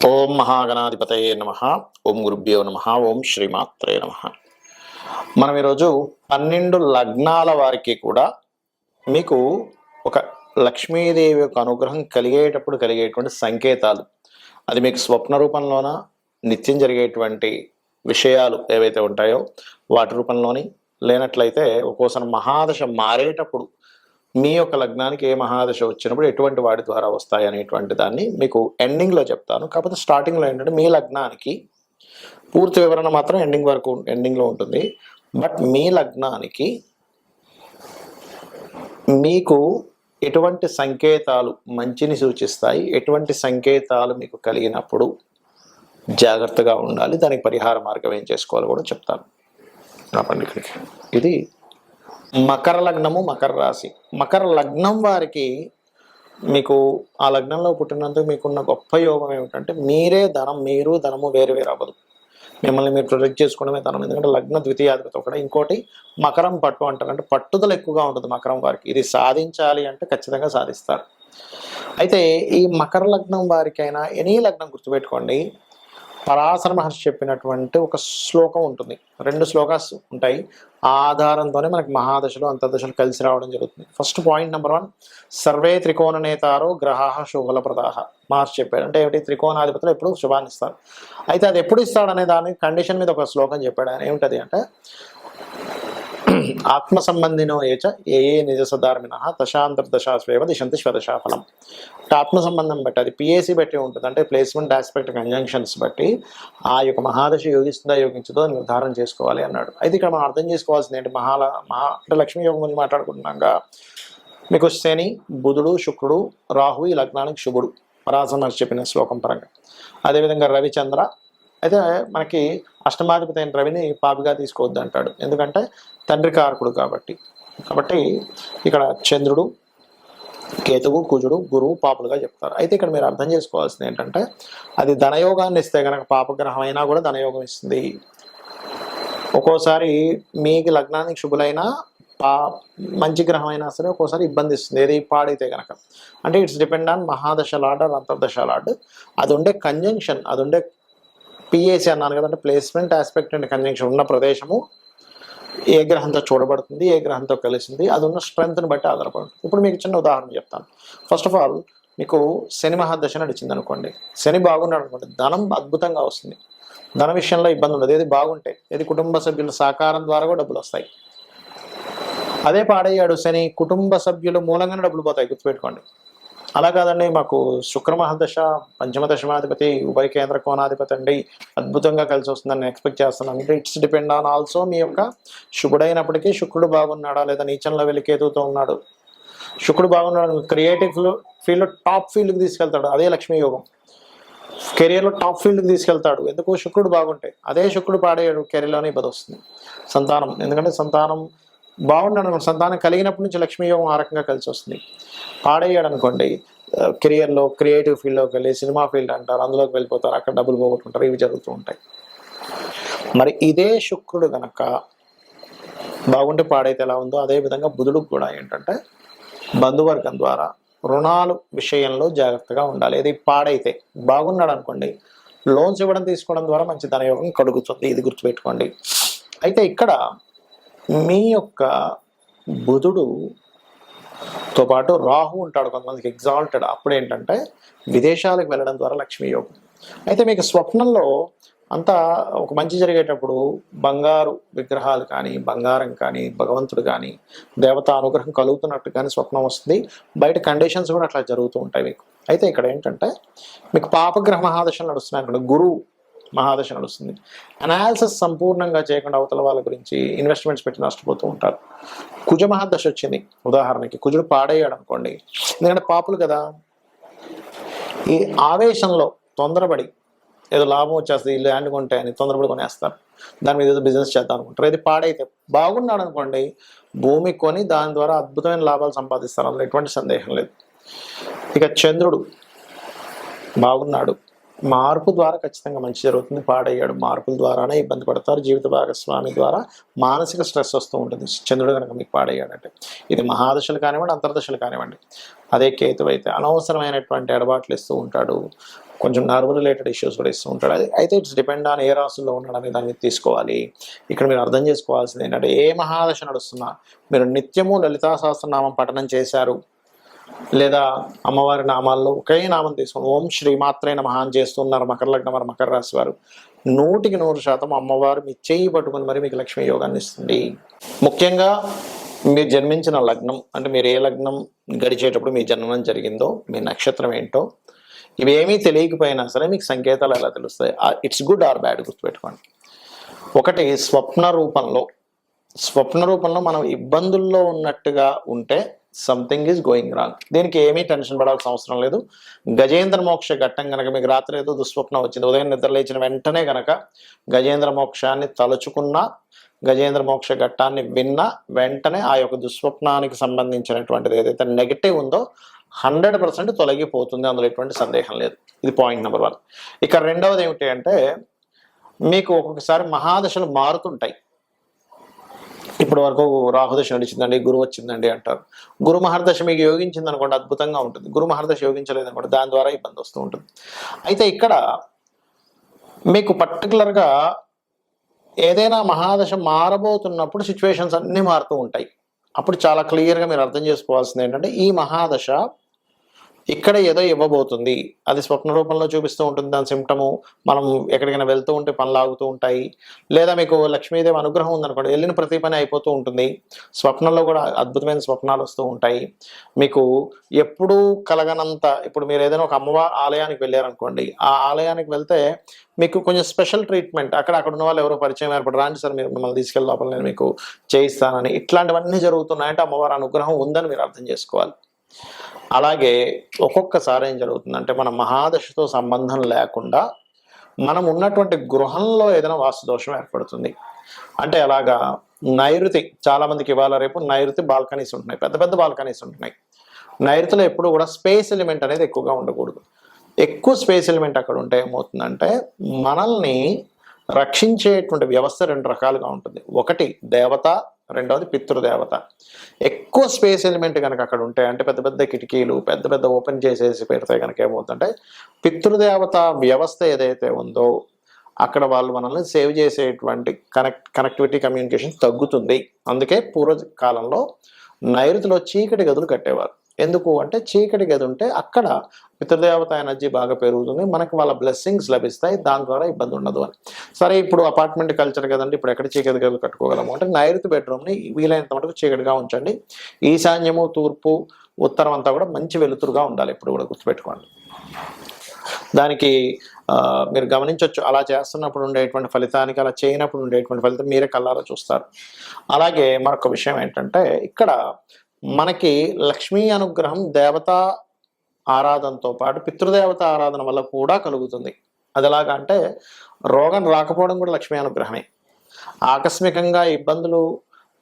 ఓం మహాగణాధిపతయే నమః. ఓం గురుభ్యో నమః. ఓం శ్రీమాత్రే నమః. మనం ఈరోజు 12 లగ్నాల వారికి కూడా మీకు ఒక లక్ష్మీదేవి యొక్క అనుగ్రహం కలిగేటప్పుడు కలిగేటువంటి సంకేతాలు, అది మీకు స్వప్న రూపంలోన నిత్యం జరిగేటువంటి విషయాలు ఏవైతే ఉంటాయో వాటి రూపంలోని, లేనట్లయితే ఒక్కోసారి మహాదశ మారేటప్పుడు మీ యొక్క లగ్నానికి ఏ మహాదశ వచ్చినప్పుడు ఎటువంటి వాటి ద్వారా వస్తాయి అనేటువంటి దాన్ని మీకు ఎండింగ్లో చెప్తాను. కాకపోతే స్టార్టింగ్లో ఏంటంటే మీ లగ్నానికి పూర్తి వివరణ మాత్రం ఎండింగ్లో ఉంటుంది. బట్ మీ లగ్నానికి మీకు ఎటువంటి సంకేతాలు మంచిని సూచిస్తాయి, ఎటువంటి సంకేతాలు మీకు కలిగినప్పుడు జాగ్రత్తగా ఉండాలి, దానికి పరిహార మార్గం ఏం చేసుకోవాలో కూడా చెప్తాను నా పండితుడికి. ఇది మకర లగ్నము, మకర రాశి. మకర లగ్నం వారికి మీకు ఆ లగ్నంలో పుట్టినందుకు మీకున్న గొప్ప యోగం ఏమిటంటే మీరు ధనము వేరు వేరు అవ్వదు. మిమ్మల్ని మీరు ప్రొజెక్ట్ చేసుకోవడమే ధనం. ఎందుకంటే లగ్న ద్వితీయాధిపతి ఒకటి. ఇంకోటి మకరం పట్టు అంటారు, అంటే పట్టుదల ఎక్కువగా ఉంటుంది మకరం వారికి. ఇది సాధించాలి అంటే ఖచ్చితంగా సాధిస్తారు. అయితే ఈ మకర లగ్నం వారికైనా ఎనీ లగ్నం గుర్తుపెట్టుకోండి, పరాశర మహర్షి చెప్పినటువంటి ఒక శ్లోకం ఉంటుంది, 2 శ్లోకాస్ ఉంటాయి. ఆ ఆధారంతోనే మనకి మహాదశలు అంతర్దశలు కలిసి రావడం జరుగుతుంది. ఫస్ట్ పాయింట్ నెంబర్ 1, సర్వే త్రికోణ నేతారో గ్రహాః శుభలప్రదాః. మహర్షి చెప్పాడు. అంటే ఏమిటి? త్రికోణాధిపతులు ఎప్పుడు శుభాన్ని ఇస్తారు. అయితే అది ఎప్పుడు ఇస్తాడనే దాని కండిషన్ మీద ఒక శ్లోకం చెప్పాడు. ఆయన ఏమిటది అంటే, ఆత్మ సంబంధినో ఏచ ఏ నిజ సధార్మిన దశాంతర్దశాస్వేవ దిశంతి స్వదశాఫలం. అంటే ఆత్మ సంబంధం బట్టి, అది పిఏసి బట్టి ఉంటుంది. అంటే ప్లేస్మెంట్ ఆస్పెక్ట్ కంజంక్షన్స్ బట్టి ఆ యొక్క మహాదశ యోగిస్తుందా యోగించదో నిర్ధారణ చేసుకోవాలి అన్నాడు. అయితే ఇక్కడ మనం అర్థం చేసుకోవాల్సింది ఏంటి, అంటే లక్ష్మీ యోగం గురించి మాట్లాడుకుంటున్నాగా, మీకు శని, బుధుడు, శుక్రుడు, రాహు ఈ లగ్నానికి శుభుడు, పరాశర మహర్షి చెప్పిన శ్లోకం పరంగా. అదేవిధంగా రవిచంద్ర. అయితే మనకి అష్టమాధిపతి అయిన రవిని పాపిగా తీసుకోవద్దు అంటాడు, ఎందుకంటే తండ్రి కారకుడు కాబట్టి. ఇక్కడ చంద్రుడు, కేతువు, కుజుడు, గురువు పాపులుగా చెప్తారు. అయితే ఇక్కడ మీరు అర్థం చేసుకోవాల్సింది ఏంటంటే, అది ధనయోగాన్ని ఇస్తే కనుక పాపగ్రహం అయినా కూడా ధనయోగం ఇస్తుంది. ఒక్కోసారి మీకు లగ్నానికి శుభులైనా మంచి గ్రహం అయినా సరే ఒక్కోసారి ఇబ్బంది ఇస్తుంది, ఏది పాడైతే కనుక. అంటే ఇట్స్ డిపెండ్ ఆన్ మహాదశ లార్డ్ ఆర్ అంతర్దశ లార్డ్. అది ఉండే కంజంక్షన్, అది ఉండే పిఏసి అన్నాను కదా, అంటే ప్లేస్మెంట్ ఆస్పెక్ట్ అండ్ కంజంక్షన్ ఉన్న ప్రదేశము ఏ గ్రహంతో చూడబడుతుంది, ఏ గ్రహంతో కలిసింది, అది ఉన్న స్ట్రెంగ్త్ని బట్టి ఆధారపడుతుంది. ఇప్పుడు మీకు చిన్న ఉదాహరణ చెప్తాను. ఫస్ట్ ఆఫ్ ఆల్, మీకు శని మహాదశ నడిచింది అనుకోండి, శని బాగున్నాడు అనుకోండి, ధనం అద్భుతంగా వస్తుంది. ధన విషయంలో ఇబ్బంది ఉండదు, ఏది బాగుంటే. ఏది కుటుంబ సభ్యుల సహకారం ద్వారా కూడా డబ్బులు వస్తాయి. అదే పాడయ్యాడు శని, కుటుంబ సభ్యుల మూలంగానే డబ్బులు పోతాయి, గుర్తుపెట్టుకోండి. అలా కాదండి, మాకు శుక్ర మహాదశ పంచమ దశమాధిపతి ఉభయ కేంద్ర కోణాధిపతి అండి, అద్భుతంగా కలిసి వస్తుందని ఎక్స్పెక్ట్ చేస్తున్నాను అంటే ఇట్స్ డిపెండ్ ఆన్ ఆల్సో మీ యొక్క శుభుడైనప్పటికీ శుక్రుడు బాగున్నాడా, లేదా నీచంలో వెళ్ళి కేతువుతో ఉన్నాడు. శుక్రుడు బాగున్నాడు, క్రియేటివ్ ఫీల్డ్లో టాప్ ఫీల్డ్కి తీసుకెళ్తాడు, అదే లక్ష్మీ యోగం. కెరియర్లో టాప్ ఫీల్డ్కి తీసుకెళ్తాడు, ఎందుకు? శుక్రుడు బాగుంటే. అదే శుక్రుడు పాడేయడు, కెరియర్లోనే ఇబ్బంది వస్తుంది. సంతానం, ఎందుకంటే సంతానం బాగున్నాడు, సంతానం కలిగినప్పటి నుంచి లక్ష్మీ యోగం ఆ రకంగా కలిసి వస్తుంది. పాడయ్యాడు అనుకోండి, కెరియర్లో క్రియేటివ్ ఫీల్డ్లోకి వెళ్ళి సినిమా ఫీల్డ్ అంటారు, అందులోకి వెళ్ళిపోతారు, అక్కడ డబ్బులు పోగొట్టుకుంటారు, ఇవి జరుగుతూ ఉంటాయి. మరి ఇదే శుక్రుడు కనుక బాగుంటే పాడైతే ఎలా ఉందో, అదేవిధంగా బుధుడికి కూడా ఏంటంటే బంధువర్గం ద్వారా రుణాలు విషయంలో జాగ్రత్తగా ఉండాలి. ఇది పాడైతే. బాగున్నాడు అనుకోండి, లోన్స్ ఇవ్వడం తీసుకోవడం ద్వారా మంచి ధనయోగం కలుగుతుంది, ఇది గుర్తుపెట్టుకోండి. అయితే ఇక్కడ మీ యొక్క బుధుడుతో పాటు రాహు ఉంటాడు, కొంతమందికి ఎగ్జాల్టెడ్. అప్పుడు ఏంటంటే విదేశాలకు వెళ్ళడం ద్వారా లక్ష్మీ యోగం. అయితే మీకు స్వప్నంలో అంతా ఒక మంచి జరిగేటప్పుడు బంగారు విగ్రహాలు కానీ, బంగారం కానీ, భగవంతుడు కానీ, దేవతా అనుగ్రహం కలుగుతున్నట్టు కానీ స్వప్నం వస్తుంది. బయట కండిషన్స్ కూడా అట్లా జరుగుతూ ఉంటాయి మీకు. అయితే ఇక్కడ ఏంటంటే మీకు పాపగ్రహ మహాదశలు నడుస్తున్నాయి అనుకోండి, గురువు మహాదశ నడుస్తుంది. అనాలిసిస్ సంపూర్ణంగా చేయకుండా అవతల వాళ్ళ గురించి ఇన్వెస్ట్మెంట్స్ పెట్టి నష్టపోతూ ఉంటారు. కుజ మహాదశ వచ్చింది ఉదాహరణకి, కుజుడు పాడయ్యాడు అనుకోండి, ఎందుకంటే పాపులు కదా, ఈ ఆవేశంలో తొందరపడి ఏదో లాభం వచ్చేస్తుంది, ఈ ల్యాండ్ కొంటే అని తొందరపడి కొనేస్తారు, దాని మీద ఏదో బిజినెస్ చేద్దాం అనుకుంటారు. ఇది పాడైతే. బాగున్నాడు అనుకోండి, భూమి కొని దాని ద్వారా అద్భుతమైన లాభాలు సంపాదిస్తారు, అందులో ఎటువంటి సందేహం లేదు. ఇక చంద్రుడు బాగున్నాడు, మార్పు ద్వారా ఖచ్చితంగా మంచి జరుగుతుంది. పాడయ్యాడు, మార్పుల ద్వారానే ఇబ్బంది పడతారు. జీవిత భాగస్వామి ద్వారా మానసిక స్ట్రెస్ వస్తూ ఉంటుంది చంద్రుడు కనుక మీకు పాడయ్యాడంటే. ఇది మహాదశలు కానివ్వండి, అంతర్దశలు కానివ్వండి. అదే కేతు అయితే అనవసరమైనటువంటి ఎడబాట్లు ఇస్తూ ఉంటాడు, కొంచెం నర్వ్ రిలేటెడ్ ఇష్యూస్ కూడా ఇస్తూ ఉంటాడు. అయితే ఇట్స్ డిపెండ్ ఆన్ ఏ రాసుల్లో ఉన్నాడనే దాన్ని తీసుకోవాలి. ఇక్కడ మీరు అర్థం చేసుకోవాల్సింది ఏంటంటే, ఏ మహాదశ నడుస్తున్నా మీరు నిత్యము లలితా సహస్రనామం పఠనం చేశారు, లేదా అమ్మవారి నామాల్లో ఒకే నామం తీసుకుని ఓం శ్రీమాత్రే నమః అని చేస్తున్నారు మకర లగ్నం వారు, మకర రాశి వారు, 100% అమ్మవారు మీ చేయి పట్టుకుని మరి మీకు లక్ష్మీ యోగాన్ని ఇస్తుంది. ముఖ్యంగా మీరు జన్మించిన లగ్నం, అంటే మీరు ఏ లగ్నం గడిచేటప్పుడు మీ జన్మం జరిగిందో, మీ నక్షత్రం ఏంటో, ఇవేమీ తెలియకపోయినా సరే మీకు సంకేతాలు ఎలా తెలుస్తాయి. ఇట్స్ గుడ్ ఆర్ బ్యాడ్ గుర్తుపెట్టుకోండి. ఒకటి, స్వప్న రూపంలో మనం ఇబ్బందుల్లో ఉన్నట్టుగా ఉంటే సంథింగ్ ఈజ్ గోయింగ్ రాంగ్. దీనికి ఏమీ టెన్షన్ పడాల్సిన అవసరం లేదు. గజేంద్ర మోక్ష ఘట్టం కనుక మీకు రాత్రి ఏదో దుస్వప్నం వచ్చింది, ఉదయం నిద్ర లేచిన వెంటనే కనుక గజేంద్ర మోక్షాన్ని తలుచుకున్నా, గజేంద్ర మోక్ష ఘట్టాన్ని విన్నా వెంటనే ఆ యొక్క దుస్వప్నానికి సంబంధించినటువంటిది ఏదైతే నెగిటివ్ ఉందో 100% తొలగిపోతుంది, అందులో ఎటువంటి సందేహం లేదు. ఇది పాయింట్ నెంబర్ 1. ఇక రెండవది ఏమిటి అంటే, మీకు ఒక్కొక్కసారి మహాదశలు మారుతుంటాయి. ఇప్పటి వరకు రాహుదశ నడిచిందండి, గురువు వచ్చిందండి అంటారు. గురు మహర్దశ మీకు యోగించింది అనుకోండి, అద్భుతంగా ఉంటుంది. గురు మహర్దశ యోగించలేదు అనుకోండి, దాని ద్వారా ఇబ్బంది వస్తూ ఉంటుంది. అయితే ఇక్కడ మీకు పర్టికులర్గా ఏదైనా మహాదశ మారబోతున్నప్పుడు సిచ్యువేషన్స్ అన్నీ మారుతూ ఉంటాయి. అప్పుడు చాలా క్లియర్గా మీరు అర్థం చేసుకోవాల్సింది ఏంటంటే, ఈ మహాదశ ఇక్కడ ఏదో ఇవ్వబోతుంది, అది స్వప్న రూపంలో చూపిస్తూ ఉంటుంది. దాని సిమ్టము మనం ఎక్కడికైనా వెళ్తూ ఉంటే పనులు ఆగుతూ ఉంటాయి, లేదా మీకు లక్ష్మీదేవి అనుగ్రహం ఉందనుకోండి, వెళ్ళిన ప్రతి పని అయిపోతూ ఉంటుంది. స్వప్నంలో కూడా అద్భుతమైన స్వప్నాలు వస్తూ ఉంటాయి. మీకు ఎప్పుడూ కలగనంత, ఇప్పుడు మీరు ఏదైనా ఒక అమ్మవారి ఆలయానికి వెళ్ళారనుకోండి, ఆ ఆలయానికి వెళ్తే మీకు కొంచెం స్పెషల్ ట్రీట్మెంట్, అక్కడ ఉన్న వాళ్ళు ఎవరో పరిచయం ఏర్పడి, రాండి సార్ మీరు మిమ్మల్ని తీసుకెళ్ళి లోపల నేను మీకు చేయిస్తానని, ఇట్లాంటివన్నీ జరుగుతున్నాయంటే అమ్మవారి అనుగ్రహం ఉందని మీరు అర్థం చేసుకోవాలి. అలాగే ఒక్కొక్కసారి ఏం జరుగుతుందంటే, మన మహాదశతో సంబంధం లేకుండా మనం ఉన్నటువంటి గృహంలో ఏదైనా వాస్తు దోషం ఏర్పడుతుంది. అంటే అలాగా నైరుతి, చాలా మందికి ఇవాళ రేపు నైరుతి బాల్కనీస్ ఉంటున్నాయి, పెద్ద పెద్ద బాల్కనీస్ ఉంటున్నాయి. నైరుతిలో ఎప్పుడు కూడా స్పేస్ ఎలిమెంట్ అనేది ఎక్కువగా ఉండకూడదు. ఎక్కువ స్పేస్ ఎలిమెంట్ అక్కడ ఉంటే ఏమవుతుందంటే, మనల్ని రక్షించేటువంటి వ్యవస్థ 2 రకాలుగా ఉంటుంది. ఒకటి దేవత, రెండవది పితృదేవత. ఎక్కువ స్పేస్ ఎలిమెంట్ కనుక అక్కడ ఉంటే, అంటే పెద్ద పెద్ద కిటికీలు పెద్ద పెద్ద ఓపెన్ చేసేసి పెడితే కనుక ఏమవుతుందంటే, పితృదేవత వ్యవస్థ ఏదైతే ఉందో అక్కడ వాళ్ళు మనల్ని సేవ్ చేసేటువంటి కనెక్టివిటీ, కమ్యూనికేషన్ తగ్గుతుంది. అందుకే పూర్వకాలంలో నైరుతిలో చీకటి గదులు కట్టేవారు. ఎందుకు అంటే, చీకటి గది ఉంటే అక్కడ పితృదేవత ఎనర్జీ బాగా పెరుగుతుంది, మనకి వాళ్ళ బ్లెస్సింగ్స్ లభిస్తాయి, దాని ద్వారా ఇబ్బంది ఉండదు అని. సరే, ఇప్పుడు అపార్ట్మెంట్ కల్చర్ కదండి, ఇప్పుడు ఎక్కడ చీకటి గదులు కట్టుకోగలము అంటే, నైరుతి బెడ్రూమ్ని వీలైనంత మటుకు చీకటిగా ఉంచండి. ఈశాన్యము, తూర్పు, ఉత్తరం అంతా కూడా మంచి వెలుతురుగా ఉండాలి, ఎప్పుడు కూడా గుర్తుపెట్టుకోండి. దానికి మీరు గమనించవచ్చు, అలా చేస్తున్నప్పుడు ఉండేటువంటి ఫలితానికి, అలా చేయనప్పుడు ఉండేటువంటి ఫలితం మీరే కళ్ళారా చూస్తారు. అలాగే మరొక విషయం ఏంటంటే, ఇక్కడ మనకి లక్ష్మీ అనుగ్రహం దేవతా ఆరాధనతో పాటు పితృదేవత ఆరాధన వల్ల కూడా కలుగుతుంది. అది ఎలాగా అంటే, రోగం రాకపోవడం కూడా లక్ష్మీ అనుగ్రహమే. ఆకస్మికంగా ఇబ్బందులు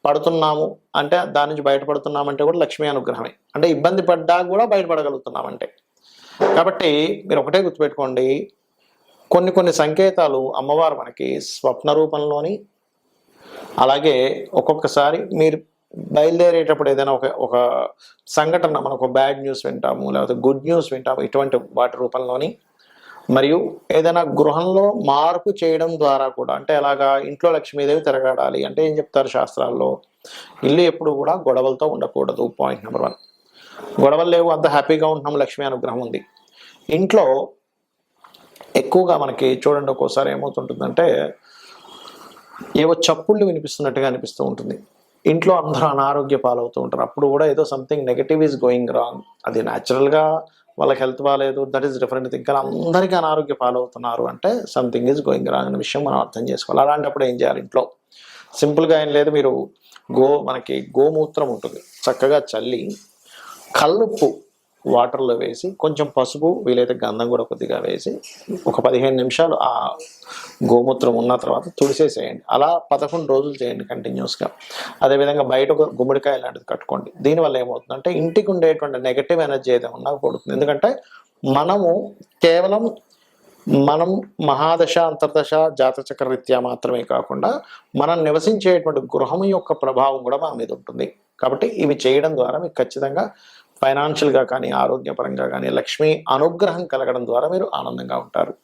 పడుతున్నాము అంటే, దాని నుంచి బయటపడుతున్నామంటే కూడా లక్ష్మీ అనుగ్రహమే. అంటే ఇబ్బంది పడ్డా కూడా బయటపడగలుగుతున్నామంటే. కాబట్టి మీరు ఒకటే గుర్తుపెట్టుకోండి, కొన్ని సంకేతాలు అమ్మవారు మనకి స్వప్న రూపంలోని, అలాగే ఒక్కొక్కసారి మీరు బయలుదేరేటప్పుడు ఏదైనా ఒక సంఘటన, మనకు బ్యాడ్ న్యూస్ వింటాము, లేకపోతే గుడ్ న్యూస్ వింటాము, ఇటువంటి వాటి రూపంలోని, మరియు ఏదైనా గృహంలో మార్పు చేయడం ద్వారా కూడా, అంటే అలాగా ఇంట్లో లక్ష్మీదేవి తిరగాడాలి అంటే ఏం చెప్తారు శాస్త్రాల్లో, ఇల్లు ఎప్పుడు కూడా గొడవలతో ఉండకూడదు. Point number 1. గొడవలు లేవు, అంత హ్యాపీగా ఉంటున్నాం, లక్ష్మీ అనుగ్రహం ఉంది. ఇంట్లో ఎక్కువగా మనకి చూడండి, ఒక్కోసారి ఏమవుతుంటుందంటే, ఏవో చప్పుళ్ళు వినిపిస్తున్నట్టుగా అనిపిస్తూ ఉంటుంది. ఇంట్లో అందరూ అనారోగ్య పాలవుతూ ఉంటారు. అప్పుడు కూడా ఏదో something negative is going wrong. అది న్యాచురల్గా వాళ్ళకి హెల్త్ బాగాలేదు, దట్ ఈస్ డిఫరెంట్ థింగ్. కానీ అందరికీ అనారోగ్య పాలవుతున్నారు అంటే సంథింగ్ ఈజ్ గోయింగ్ రాంగ్ అనే విషయం మనం అర్థం చేసుకోవాలి. అలాంటప్పుడు ఏం చేయాలి? ఇంట్లో సింపుల్గా ఏం లేదు, మీరు మనకి గోమూత్రం ఉంటుంది, చక్కగా చల్లి కల్లుప్పు వాటర్లో వేసి, కొంచెం పసుపు, వీలైతే గంధం కూడా కొద్దిగా వేసి, ఒక 15 నిమిషాలు ఆ గోమూత్రం ఉన్న తర్వాత తుడిసేసేయండి. అలా 11 రోజులు చేయండి కంటిన్యూస్గా. అదేవిధంగా బయట ఒక గుమ్మడికాయ లాంటిది కట్టుకోండి. దీనివల్ల ఏమవుతుందంటే, ఇంటికి ఉండేటువంటి నెగటివ్ ఎనర్జీ ఏదైనా ఉన్నా పడుతుంది. ఎందుకంటే మనము కేవలం మనం మహాదశ అంతర్దశ జాతచక్ర రీత్యా మాత్రమే కాకుండా మనం నివసించేటువంటి గృహం యొక్క ప్రభావం కూడా మన మీద ఉంటుంది. కాబట్టి ఇవి చేయడం ద్వారా మీకు ఖచ్చితంగా ఫైనాన్షియల్గా కానీ ఆరోగ్యపరంగా కానీ లక్ష్మీ అనుగ్రహం కలగడం ద్వారా మీరు ఆనందంగా ఉంటారు.